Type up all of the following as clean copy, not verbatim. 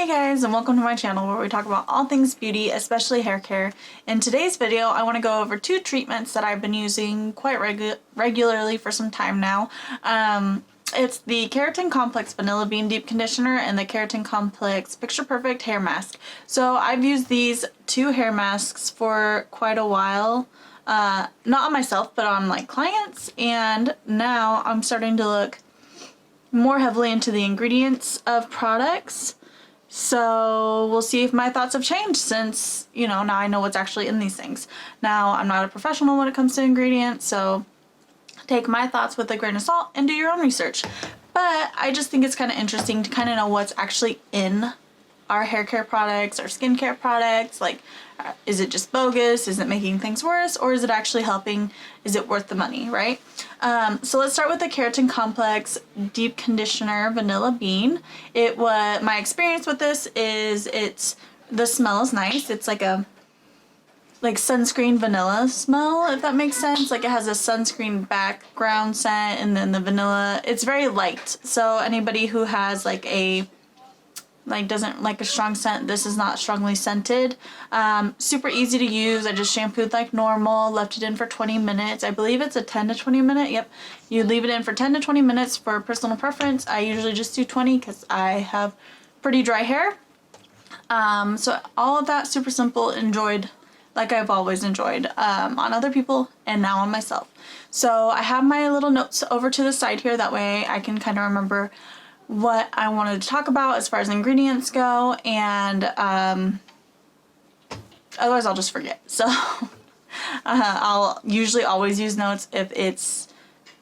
Hey guys, and welcome to my channel where we talk about all things beauty, especially hair care. In today's video, I want to go over two treatments that I've been using quite regularly for some time now. It's the Keratin Complex Vanilla Bean Deep Conditioner and the Keratin Complex Picture Perfect Hair Mask. So I've used these two hair masks for quite a while. Not on myself, but on like clients, and now I'm starting to look more heavily into the ingredients of products. So we'll see if my thoughts have changed since, you know, now I know what's actually in these things. Now, I'm not a professional when it comes to ingredients, so take my thoughts with a grain of salt and do your own research. But I just think it's kind of interesting to kind of know what's actually in our hair care products, our skincare products. Like, is it just bogus? Is it making things worse? Or is it actually helping? Is it worth the money, right? So let's start with the Keratin Complex Deep Conditioner Vanilla Bean. My experience with this is the smell is nice. It's like a sunscreen vanilla smell, if that makes sense. Like, it has a sunscreen background scent, and then the vanilla, it's very light. So anybody who has doesn't like a strong scent, this is not strongly scented. Super easy to use. I just shampooed like normal, left it in for 20 minutes. I believe it's a 10 to 20 minute. Yep. You leave it in for 10 to 20 minutes for personal preference. I usually just do 20 because I have pretty dry hair. So all of that, super simple, enjoyed like I've always enjoyed on other people and now on myself. So I have my little notes over to the side here. That way I can kind of remember what I wanted to talk about as far as ingredients go, and otherwise I'll just forget. So I'll usually always use notes if it's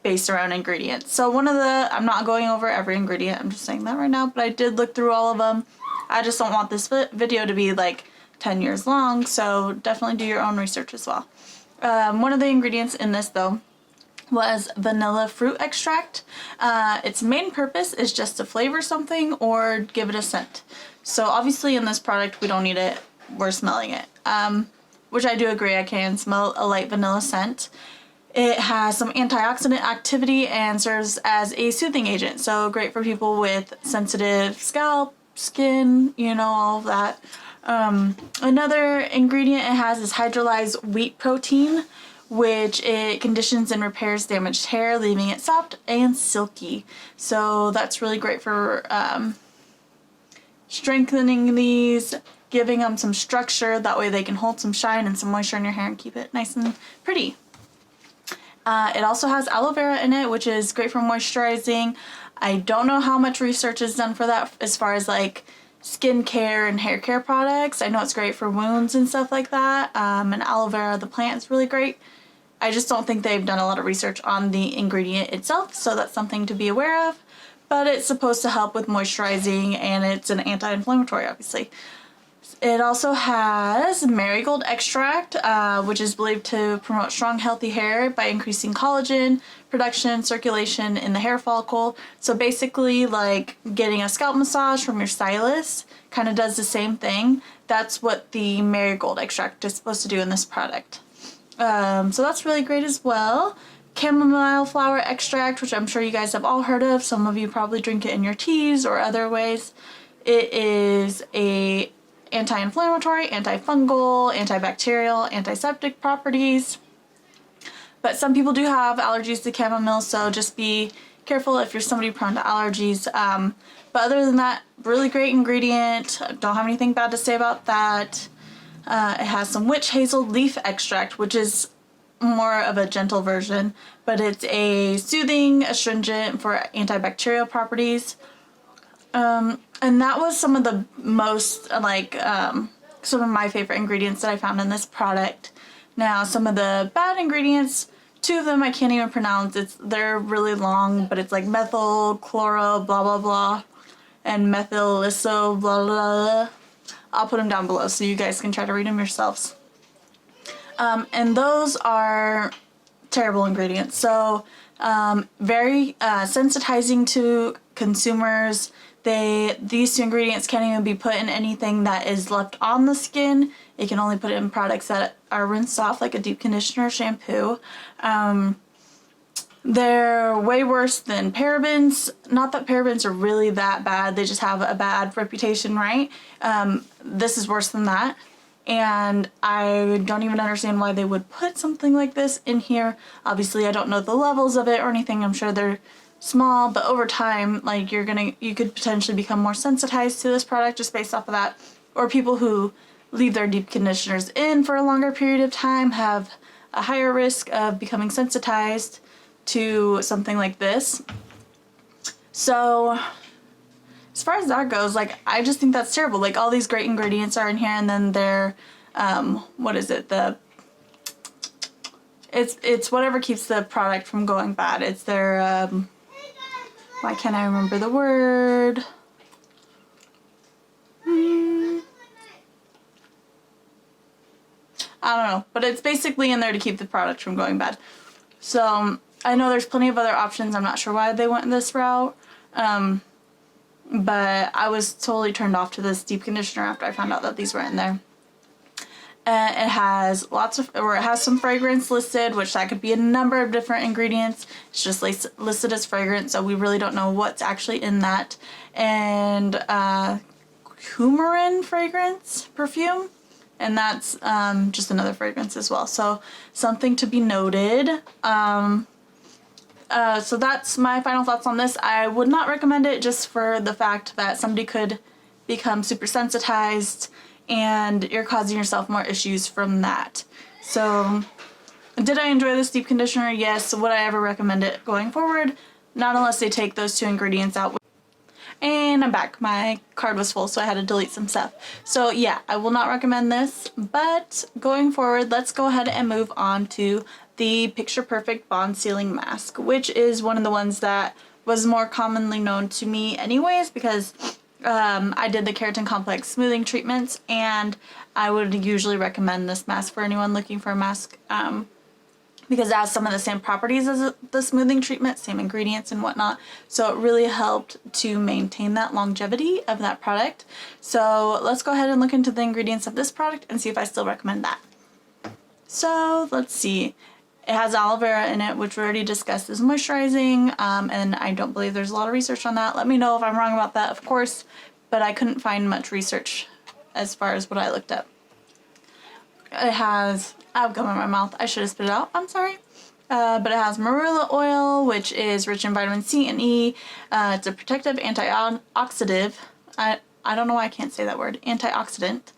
based around ingredients. So I'm not going over every ingredient, I'm just saying that right now, but I did look through all of them. I just don't want this video to be like 10 years long, so definitely do your own research as well. One of the ingredients in this though was vanilla fruit extract. Its main purpose is just to flavor something or give it a scent. So obviously in this product we don't need it, we're smelling it. Which I do agree, I can smell a light vanilla scent. It has some antioxidant activity and serves as a soothing agent. So great for people with sensitive scalp, skin, you know, all of that. Another ingredient it has is hydrolyzed wheat protein, which it conditions and repairs damaged hair, leaving it soft and silky. So that's really great for strengthening these, giving them some structure. That way they can hold some shine and some moisture in your hair and keep it nice and pretty. It also has aloe vera in it, which is great for moisturizing. I don't know how much research is done for that as far as like skincare and hair care products. I know it's great for wounds and stuff like that. And aloe vera, the plant, is really great. I just don't think they've done a lot of research on the ingredient itself, so that's something to be aware of. But it's supposed to help with moisturizing, and it's an anti-inflammatory, obviously. It also has marigold extract, which is believed to promote strong, healthy hair by increasing collagen production, circulation in the hair follicle. So basically, like getting a scalp massage from your stylist kind of does the same thing. That's what the marigold extract is supposed to do in this product. So that's really great as well. Chamomile flower extract, which I'm sure you guys have all heard of. Some of you probably drink it in your teas or other ways. It is a anti-inflammatory, antifungal, antibacterial, antiseptic properties. But some people do have allergies to chamomile, so just be careful if you're somebody prone to allergies. But other than that, really great ingredient. Don't have anything bad to say about that. It has some witch hazel leaf extract, which is more of a gentle version, but it's a soothing astringent for antibacterial properties. And that was some of the most, some of my favorite ingredients that I found in this product. Now, some of the bad ingredients, two of them I can't even pronounce. They're really long, but it's like methylchloro blah blah blah and methyliso blah blah blah. I'll put them down below so you guys can try to read them yourselves. And those are terrible ingredients. So very sensitizing to consumers. These two ingredients can't even be put in anything that is left on the skin. You can only put it in products that are rinsed off, like a deep conditioner, shampoo. They're way worse than parabens. Not that parabens are really that bad, they just have a bad reputation, right? This is worse than that. And I don't even understand why they would put something like this in here. Obviously, I don't know the levels of it or anything. I'm sure they're small, but over time, like you could potentially become more sensitized to this product just based off of that. Or people who leave their deep conditioners in for a longer period of time have a higher risk of becoming sensitized to something like this. So as far as that goes, like, I just think that's terrible. Like, all these great ingredients are in here, and then they're what is it, it's whatever keeps the product from going bad. It's their why can't I remember the word? I don't know, but it's basically in there to keep the product from going bad. So I know there's plenty of other options. I'm not sure why they went this route, but I was totally turned off to this deep conditioner after I found out that these were in there. It has it has some fragrance listed, which that could be a number of different ingredients. It's just listed as fragrance, so we really don't know what's actually in that. And coumarin fragrance, perfume, and that's just another fragrance as well. So something to be noted. So that's my final thoughts on this. I would not recommend it just for the fact that somebody could become super sensitized and you're causing yourself more issues from that. So did I enjoy this deep conditioner? Yes. Would I ever recommend it going forward? Not unless they take those two ingredients out. And I'm back. My card was full, so I had to delete some stuff. So yeah, I will not recommend this, but going forward, let's go ahead and move on to the Picture Perfect Bond Sealing Mask, which is one of the ones that was more commonly known to me anyways, because I did the Keratin Complex smoothing treatments, and I would usually recommend this mask for anyone looking for a mask, because it has some of the same properties as the smoothing treatment, same ingredients and whatnot. So it really helped to maintain that longevity of that product. So let's go ahead and look into the ingredients of this product and see if I still recommend that. So let's see. It has aloe vera in it, which we already discussed is moisturizing, and I don't believe there's a lot of research on that. Let me know if I'm wrong about that, of course, but I couldn't find much research as far as what I looked up. It has, I've gum in my mouth, I should have spit it out, I'm sorry. But it has marula oil, which is rich in vitamin C and E. It's a protective antioxidant. I don't know why I can't say that word. Antioxidant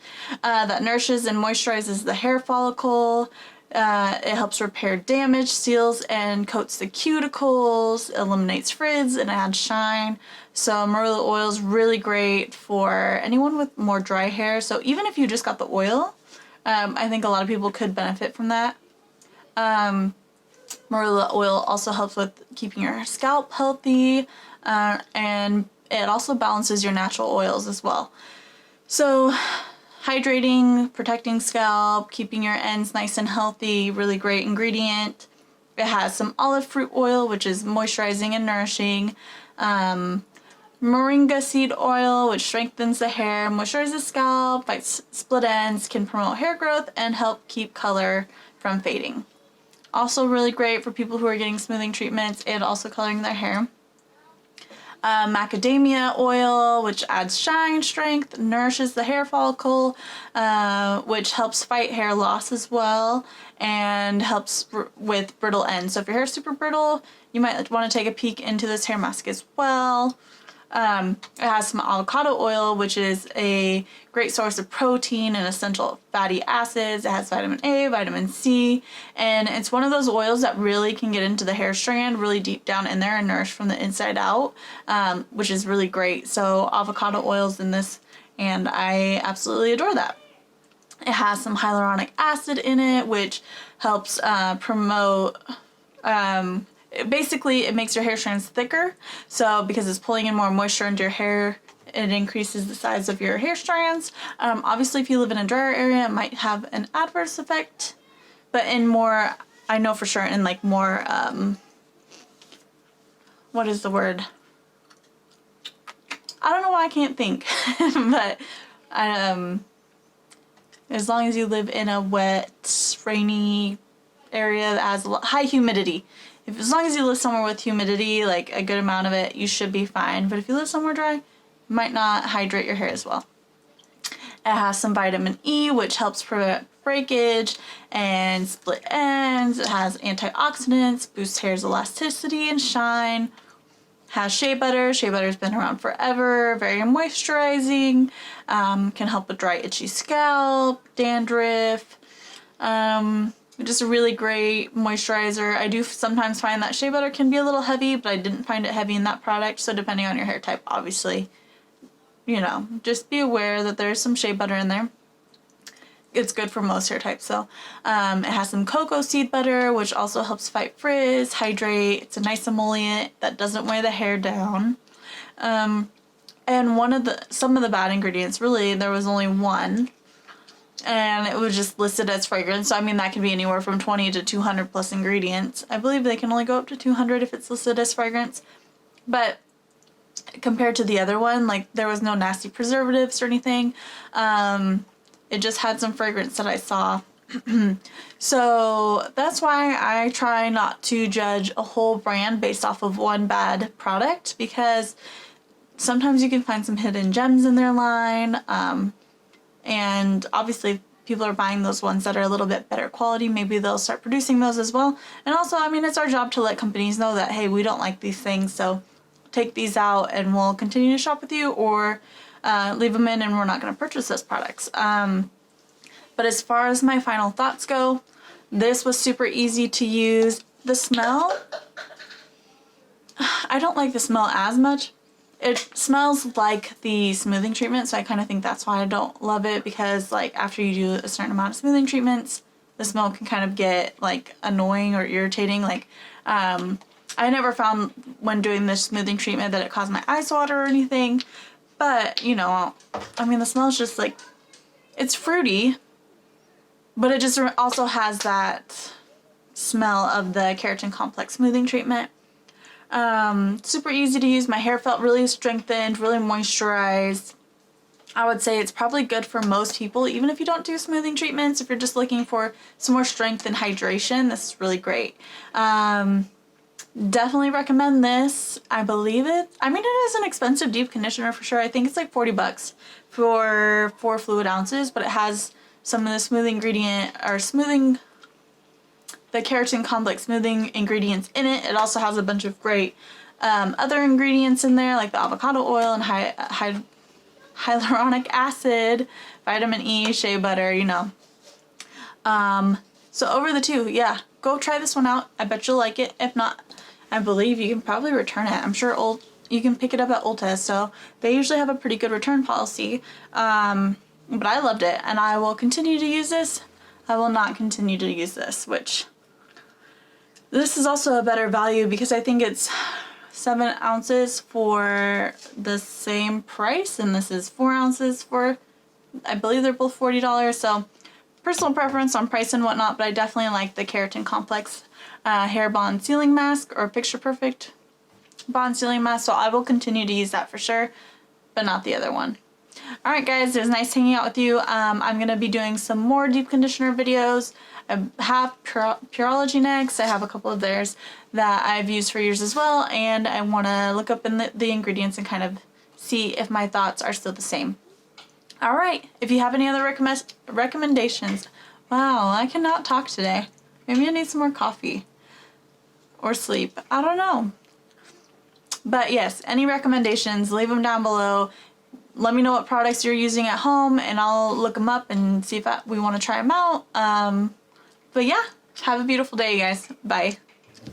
that nourishes and moisturizes the hair follicle. It helps repair damage, seals and coats the cuticles, eliminates frizz, and adds shine. So marula oil is really great for anyone with more dry hair. So even if you just got the oil, I think a lot of people could benefit from that. Marula oil also helps with keeping your scalp healthy, and it also balances your natural oils as well. So hydrating, protecting scalp, keeping your ends nice and healthy, really great ingredient. It has some olive fruit oil, which is moisturizing and nourishing. Moringa seed oil, which strengthens the hair, moisturizes the scalp, fights split ends, can promote hair growth, and help keep color from fading. Also really great for people who are getting smoothing treatments and also coloring their hair. Macadamia oil, which adds shine, strength, nourishes the hair follicle, which helps fight hair loss as well, and helps with brittle ends. So if your hair is super brittle, you might want to take a peek into this hair mask as well. It has some avocado oil, which is a great source of protein and essential fatty acids. It has vitamin A, vitamin C, and it's one of those oils that really can get into the hair strand really deep down in there and nourish from the inside out, which is really great. So avocado oil's in this, and I absolutely adore that. It has some hyaluronic acid in it, which helps promote basically it makes your hair strands thicker, so because it's pulling in more moisture into your hair, it increases the size of your hair strands. Obviously if you live in a drier area, it might have an adverse effect, but in more, I know for sure in like more what is the word, I don't know why I can't think but as long as you live in a wet, rainy area that has high humidity. as long as you live somewhere with humidity, like a good amount of it, you should be fine. But if you live somewhere dry, it might not hydrate your hair as well. It has some vitamin E, which helps prevent breakage and split ends. It has antioxidants, boosts hair's elasticity and shine. Has shea butter. Shea butter's been around forever. Very moisturizing. Can help with dry, itchy scalp, dandruff. Just a really great moisturizer. I do sometimes find that shea butter can be a little heavy, but I didn't find it heavy in that product. So depending on your hair type, obviously, you know, just be aware that there's some shea butter in there. It's good for most hair types. So it has some cocoa seed butter, which also helps fight frizz, hydrate. It's a nice emollient that doesn't weigh the hair down. And some of the bad ingredients, really, there was only one. And it was just listed as fragrance. So I mean, that could be anywhere from 20 to 200 plus ingredients. I believe they can only go up to 200 if it's listed as fragrance. But compared to the other one, like, there was no nasty preservatives or anything. It just had some fragrance that I saw. So that's why I try not to judge a whole brand based off of one bad product, because sometimes you can find some hidden gems in their line. And obviously people are buying those ones that are a little bit better quality. Maybe they'll start producing those as well. And also, I mean, it's our job to let companies know that, hey, we don't like these things, so take these out and we'll continue to shop with you, or leave them in and we're not going to purchase those products. But as far as my final thoughts go, this was super easy to use. The smell, I don't like the smell as much. It smells like the smoothing treatment, so I kind of think that's why I don't love it, because like after you do a certain amount of smoothing treatments, the smell can kind of get like annoying or irritating. Like I never found when doing this smoothing treatment that it caused my eyes to water or anything, but you know, I mean, the smell is just like, it's fruity, but it just also has that smell of the Keratin Complex smoothing treatment. Super easy to use. My hair felt really strengthened, really moisturized. I would say it's probably good for most people, even if you don't do smoothing treatments. If you're just looking for some more strength and hydration, this is really great. Definitely recommend this. I believe it. I mean, it is an expensive deep conditioner for sure. I think it's like 40 bucks for 4 fluid ounces, but it has some of the smoothing ingredient, or smoothing, the Keratin Complex smoothing ingredients in it. It also has a bunch of great other ingredients in there, like the avocado oil and hyaluronic acid, vitamin E, shea butter, you know. So over the two, yeah, go try this one out. I bet you'll like it. If not, I believe you can probably return it. I'm sure you can pick it up at Ulta, so they usually have a pretty good return policy. But I loved it, and I will continue to use this. I will not continue to use this, which this is also a better value because I think it's 7 ounces for the same price, and this is 4 ounces for, I believe they're both $40. So personal preference on price and whatnot, but I definitely like the Keratin Complex hair bond sealing mask, or picture perfect bond sealing mask, so I will continue to use that for sure, but not the other one. Alright guys, it was nice hanging out with you. I'm going to be doing some more deep conditioner videos. I have Pureology next. I have a couple of theirs that I've used for years as well, and I want to look up in the ingredients and kind of see if my thoughts are still the same. Alright, if you have any other recommendations. Wow, I cannot talk today. Maybe I need some more coffee. Or sleep. I don't know. But yes, any recommendations, leave them down below. Let me know what products you're using at home, and I'll look them up and see if we want to try them out. But yeah, have a beautiful day, you guys. Bye.